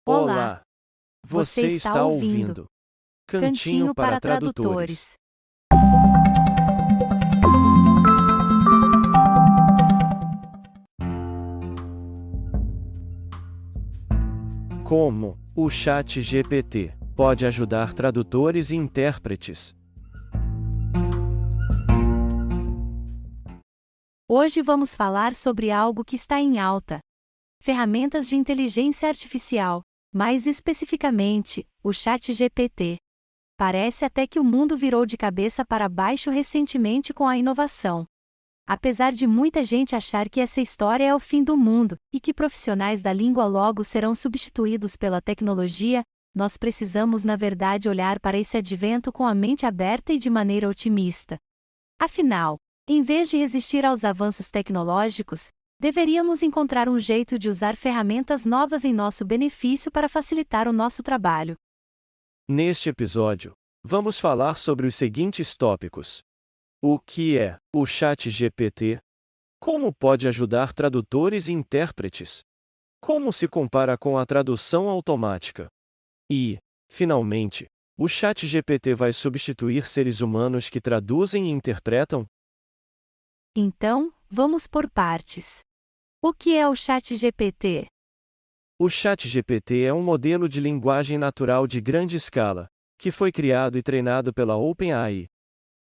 Olá, Olá, você está ouvindo Cantinho para Tradutores. Como o ChatGPT pode ajudar tradutores e intérpretes? Hoje vamos falar sobre algo que está em alta: ferramentas de inteligência artificial, mais especificamente, o ChatGPT. Parece até que o mundo virou de cabeça para baixo recentemente com a inovação. Apesar de muita gente achar que essa história é o fim do mundo, e que profissionais da língua logo serão substituídos pela tecnologia, nós precisamos na verdade olhar para esse advento com a mente aberta e de maneira otimista. Afinal, em vez de resistir aos avanços tecnológicos, deveríamos encontrar um jeito de usar ferramentas novas em nosso benefício para facilitar o nosso trabalho. Neste episódio, vamos falar sobre os seguintes tópicos: o que é o ChatGPT? Como pode ajudar tradutores e intérpretes? Como se compara com a tradução automática? E, finalmente, o ChatGPT vai substituir seres humanos que traduzem e interpretam? Então, vamos por partes. O que é o ChatGPT? O ChatGPT é um modelo de linguagem natural de grande escala, que foi criado e treinado pela OpenAI.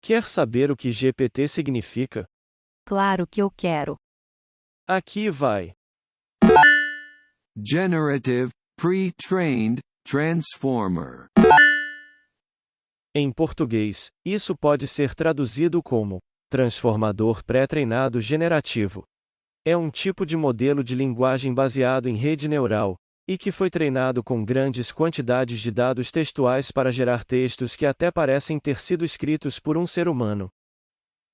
Quer saber o que GPT significa? Claro que eu quero. Aqui vai. Generative, Pre-trained, Transformer. Em português, isso pode ser traduzido como transformador pré-treinado generativo. É um tipo de modelo de linguagem baseado em rede neural, e que foi treinado com grandes quantidades de dados textuais para gerar textos que até parecem ter sido escritos por um ser humano.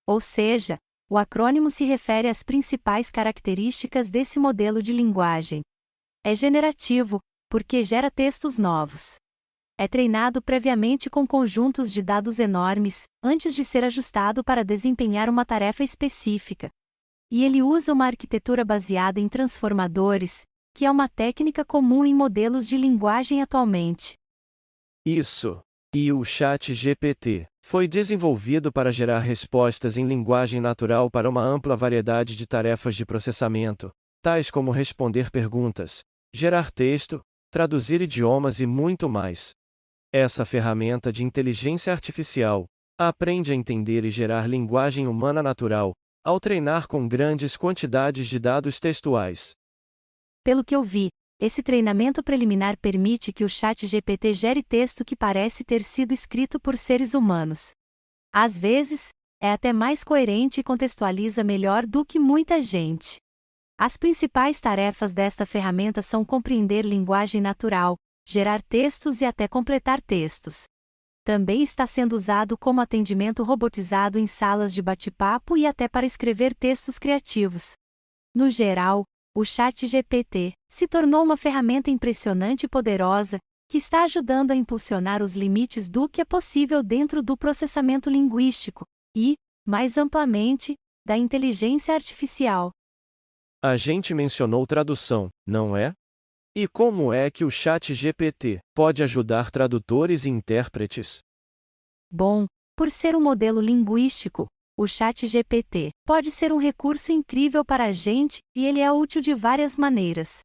Ou seja, o acrônimo se refere às principais características desse modelo de linguagem. É generativo, porque gera textos novos. É treinado previamente com conjuntos de dados enormes, antes de ser ajustado para desempenhar uma tarefa específica. E ele usa uma arquitetura baseada em transformadores, que é uma técnica comum em modelos de linguagem atualmente. Isso. E o ChatGPT foi desenvolvido para gerar respostas em linguagem natural para uma ampla variedade de tarefas de processamento, tais como responder perguntas, gerar texto, traduzir idiomas e muito mais. Essa ferramenta de inteligência artificial aprende a entender e gerar linguagem humana natural, ao treinar com grandes quantidades de dados textuais. Pelo que eu vi, esse treinamento preliminar permite que o ChatGPT gere texto que parece ter sido escrito por seres humanos. Às vezes, é até mais coerente e contextualiza melhor do que muita gente. As principais tarefas desta ferramenta são compreender linguagem natural, gerar textos e até completar textos. Também está sendo usado como atendimento robotizado em salas de bate-papo e até para escrever textos criativos. No geral, o ChatGPT se tornou uma ferramenta impressionante e poderosa, que está ajudando a impulsionar os limites do que é possível dentro do processamento linguístico e, mais amplamente, da inteligência artificial. A gente mencionou tradução, não é? E como é que o ChatGPT pode ajudar tradutores e intérpretes? Bom, por ser um modelo linguístico, o ChatGPT pode ser um recurso incrível para a gente, e ele é útil de várias maneiras.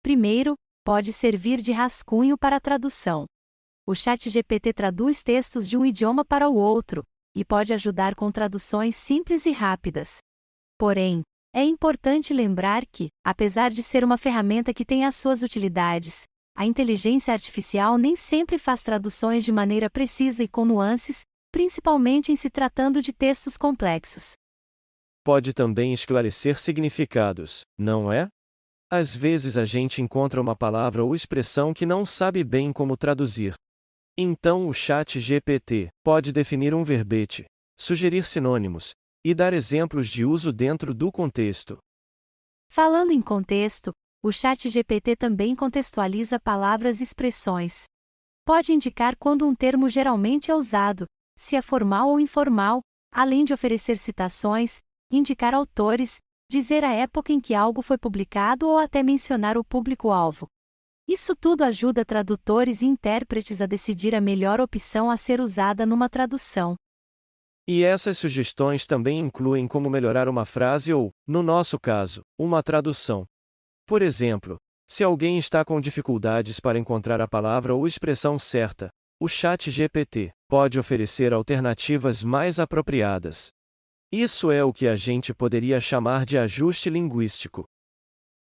Primeiro, pode servir de rascunho para a tradução. O ChatGPT traduz textos de um idioma para o outro, e pode ajudar com traduções simples e rápidas. Porém, é importante lembrar que, apesar de ser uma ferramenta que tem as suas utilidades, a inteligência artificial nem sempre faz traduções de maneira precisa e com nuances, principalmente em se tratando de textos complexos. Pode também esclarecer significados, não é? Às vezes a gente encontra uma palavra ou expressão que não sabe bem como traduzir. Então o ChatGPT pode definir um verbete, sugerir sinônimos, e dar exemplos de uso dentro do contexto. Falando em contexto, o ChatGPT também contextualiza palavras e expressões. Pode indicar quando um termo geralmente é usado, se é formal ou informal, além de oferecer citações, indicar autores, dizer a época em que algo foi publicado ou até mencionar o público-alvo. Isso tudo ajuda tradutores e intérpretes a decidir a melhor opção a ser usada numa tradução. E essas sugestões também incluem como melhorar uma frase ou, no nosso caso, uma tradução. Por exemplo, se alguém está com dificuldades para encontrar a palavra ou expressão certa, o ChatGPT pode oferecer alternativas mais apropriadas. Isso é o que a gente poderia chamar de ajuste linguístico.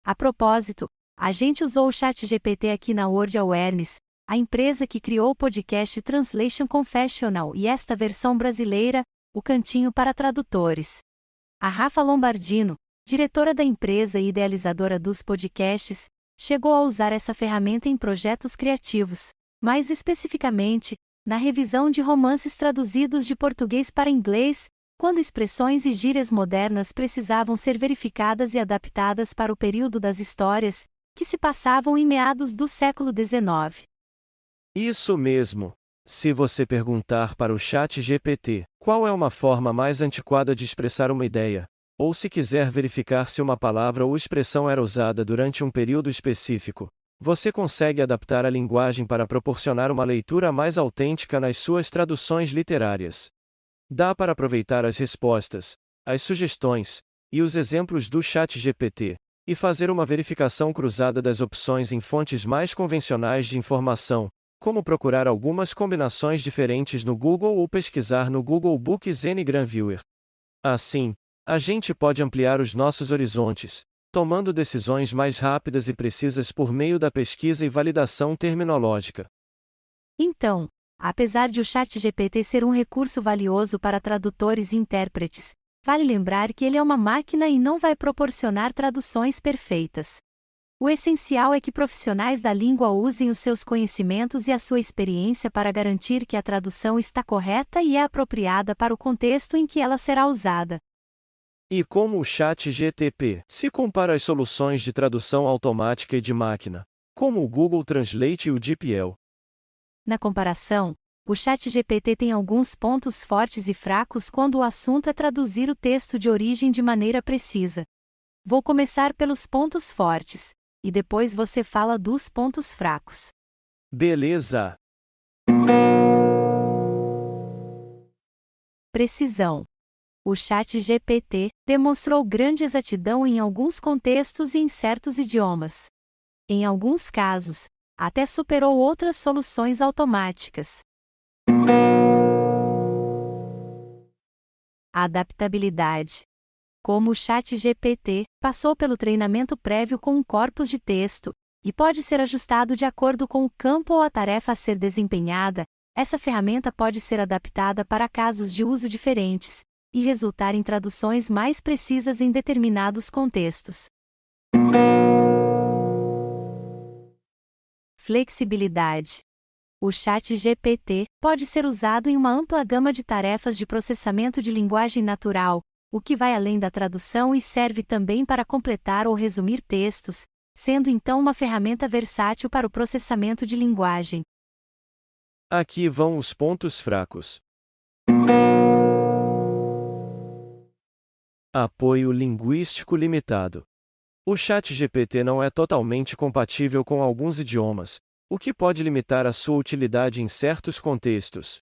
A propósito, a gente usou o ChatGPT aqui na Word Awareness, a empresa que criou o podcast Translation Confessional e esta versão brasileira, o Cantinho para Tradutores. A Rafa Lombardino, diretora da empresa e idealizadora dos podcasts, chegou a usar essa ferramenta em projetos criativos, mais especificamente, na revisão de romances traduzidos de português para inglês, quando expressões e gírias modernas precisavam ser verificadas e adaptadas para o período das histórias, que se passavam em meados do século XIX. Isso mesmo! Se você perguntar para o ChatGPT qual é uma forma mais antiquada de expressar uma ideia, ou se quiser verificar se uma palavra ou expressão era usada durante um período específico, você consegue adaptar a linguagem para proporcionar uma leitura mais autêntica nas suas traduções literárias. Dá para aproveitar as respostas, as sugestões e os exemplos do ChatGPT e fazer uma verificação cruzada das opções em fontes mais convencionais de informação, como procurar algumas combinações diferentes no Google ou pesquisar no Google Books Ngram Viewer. Assim, a gente pode ampliar os nossos horizontes, tomando decisões mais rápidas e precisas por meio da pesquisa e validação terminológica. Então, apesar de o ChatGPT ser um recurso valioso para tradutores e intérpretes, vale lembrar que ele é uma máquina e não vai proporcionar traduções perfeitas. O essencial é que profissionais da língua usem os seus conhecimentos e a sua experiência para garantir que a tradução está correta e é apropriada para o contexto em que ela será usada. E como o ChatGPT se compara às soluções de tradução automática e de máquina, como o Google Translate e o DeepL? Na comparação, o ChatGPT tem alguns pontos fortes e fracos quando o assunto é traduzir o texto de origem de maneira precisa. Vou começar pelos pontos fortes, e depois você fala dos pontos fracos. Beleza! Precisão. O ChatGPT demonstrou grande exatidão em alguns contextos e em certos idiomas. Em alguns casos, até superou outras soluções automáticas. Adaptabilidade. Como o ChatGPT passou pelo treinamento prévio com um corpus de texto, e pode ser ajustado de acordo com o campo ou a tarefa a ser desempenhada, essa ferramenta pode ser adaptada para casos de uso diferentes, e resultar em traduções mais precisas em determinados contextos. Flexibilidade. O ChatGPT pode ser usado em uma ampla gama de tarefas de processamento de linguagem natural, o que vai além da tradução e serve também para completar ou resumir textos, sendo então uma ferramenta versátil para o processamento de linguagem. Aqui vão os pontos fracos. Apoio linguístico limitado. O ChatGPT não é totalmente compatível com alguns idiomas, o que pode limitar a sua utilidade em certos contextos.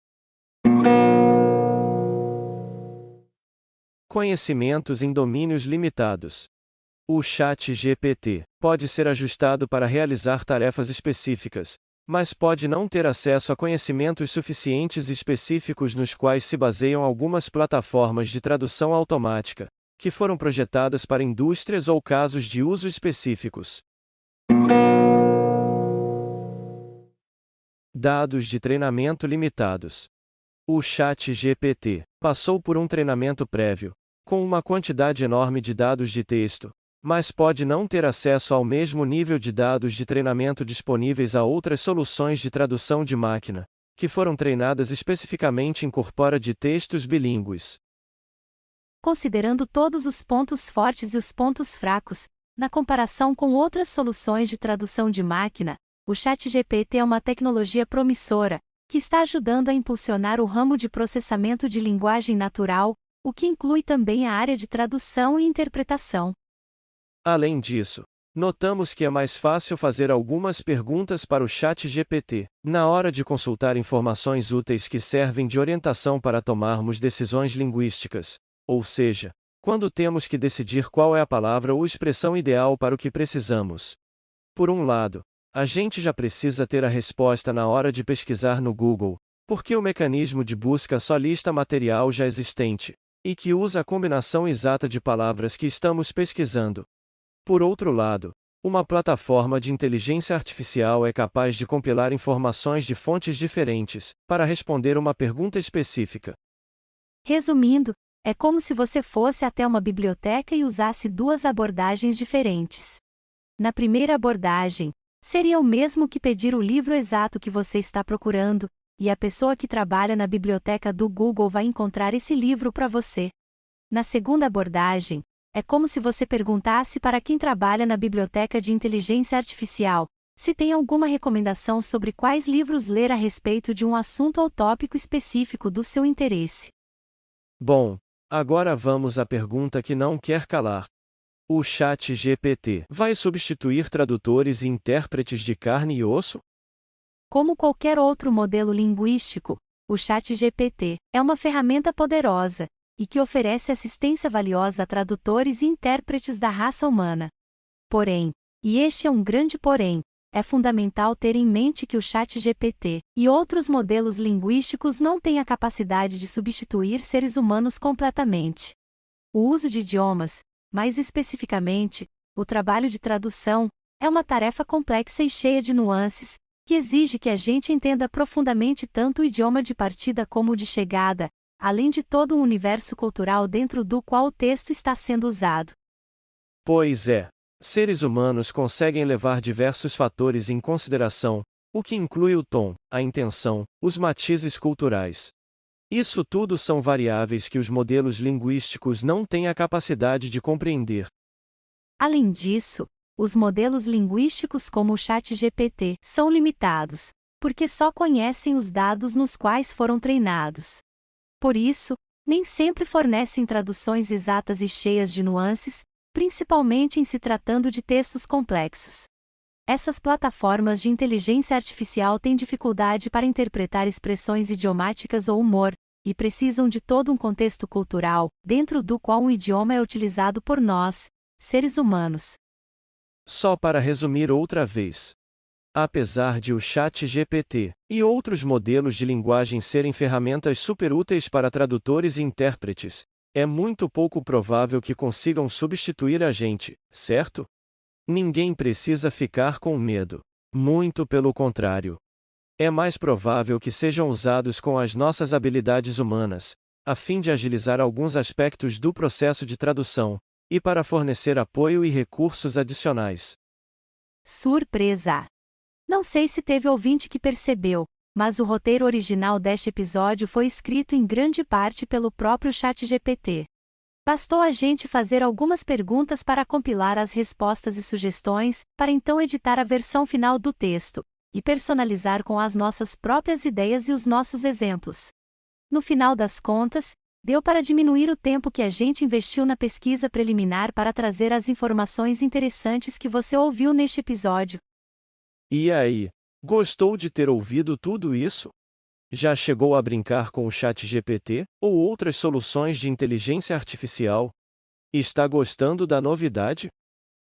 Conhecimentos em domínios limitados. O ChatGPT pode ser ajustado para realizar tarefas específicas, mas pode não ter acesso a conhecimentos suficientes e específicos nos quais se baseiam algumas plataformas de tradução automática, que foram projetadas para indústrias ou casos de uso específicos. Dados de treinamento limitados. O ChatGPT passou por um treinamento prévio, com uma quantidade enorme de dados de texto, mas pode não ter acesso ao mesmo nível de dados de treinamento disponíveis a outras soluções de tradução de máquina, que foram treinadas especificamente em corpora de textos bilíngues. Considerando todos os pontos fortes e os pontos fracos, na comparação com outras soluções de tradução de máquina, o ChatGPT é uma tecnologia promissora, que está ajudando a impulsionar o ramo de processamento de linguagem natural, o que inclui também a área de tradução e interpretação. Além disso, Notamos que é mais fácil fazer algumas perguntas para o ChatGPT, na hora de consultar informações úteis que servem de orientação para tomarmos decisões linguísticas, ou seja, quando temos que decidir qual é a palavra ou expressão ideal para o que precisamos. Por um lado, a gente já precisa ter a resposta na hora de pesquisar no Google, porque o mecanismo de busca só lista material já existente, e que usa a combinação exata de palavras que estamos pesquisando. Por outro lado, uma plataforma de inteligência artificial é capaz de compilar informações de fontes diferentes, para responder uma pergunta específica. Resumindo, é como se você fosse até uma biblioteca e usasse duas abordagens diferentes. Na primeira abordagem, seria o mesmo que pedir o livro exato que você está procurando, e a pessoa que trabalha na biblioteca do Google vai encontrar esse livro para você. Na segunda abordagem, é como se você perguntasse para quem trabalha na biblioteca de inteligência artificial se tem alguma recomendação sobre quais livros ler a respeito de um assunto ou tópico específico do seu interesse. Bom, agora vamos à pergunta que não quer calar. O ChatGPT vai substituir tradutores e intérpretes de carne e osso? Como qualquer outro modelo linguístico, o ChatGPT é uma ferramenta poderosa e que oferece assistência valiosa a tradutores e intérpretes da raça humana. Porém, e este é um grande porém, é fundamental ter em mente que o ChatGPT e outros modelos linguísticos não têm a capacidade de substituir seres humanos completamente. O uso de idiomas, mais especificamente, o trabalho de tradução, é uma tarefa complexa e cheia de nuances, que exige que a gente entenda profundamente tanto o idioma de partida como o de chegada, além de todo o universo cultural dentro do qual o texto está sendo usado. Pois é, seres humanos conseguem levar diversos fatores em consideração, o que inclui o tom, a intenção, os matizes culturais. Isso tudo são variáveis que os modelos linguísticos não têm a capacidade de compreender. Além disso, os modelos linguísticos como o ChatGPT são limitados, porque só conhecem os dados nos quais foram treinados. Por isso, nem sempre fornecem traduções exatas e cheias de nuances, principalmente em se tratando de textos complexos. Essas plataformas de inteligência artificial têm dificuldade para interpretar expressões idiomáticas ou humor, e precisam de todo um contexto cultural, dentro do qual um idioma é utilizado por nós, seres humanos. Só para resumir outra vez. Apesar de o ChatGPT e outros modelos de linguagem serem ferramentas super úteis para tradutores e intérpretes, é muito pouco provável que consigam substituir a gente, certo? Ninguém precisa ficar com medo. Muito pelo contrário. É mais provável que sejam usados com as nossas habilidades humanas, a fim de agilizar alguns aspectos do processo de tradução, e para fornecer apoio e recursos adicionais. Surpresa! Não sei se teve ouvinte que percebeu, mas o roteiro original deste episódio foi escrito em grande parte pelo próprio ChatGPT. Bastou a gente fazer algumas perguntas para compilar as respostas e sugestões, para então editar a versão final do texto, e personalizar com as nossas próprias ideias e os nossos exemplos. No final das contas, deu para diminuir o tempo que a gente investiu na pesquisa preliminar para trazer as informações interessantes que você ouviu neste episódio. E aí, gostou de ter ouvido tudo isso? Já chegou a brincar com o ChatGPT ou outras soluções de inteligência artificial? Está gostando da novidade?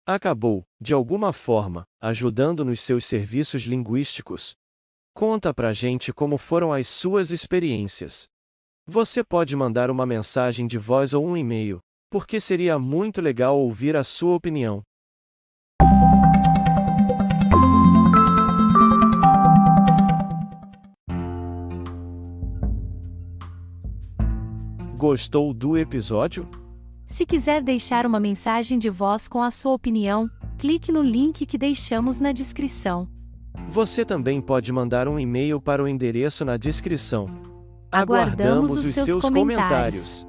Acabou, de alguma forma, ajudando nos seus serviços linguísticos? Conta pra gente como foram as suas experiências. Você pode mandar uma mensagem de voz ou um e-mail, porque seria muito legal ouvir a sua opinião. Gostou do episódio? Se quiser deixar uma mensagem de voz com a sua opinião, clique no link que deixamos na descrição. Você também pode mandar um e-mail para o endereço na descrição. Aguardamos os seus comentários.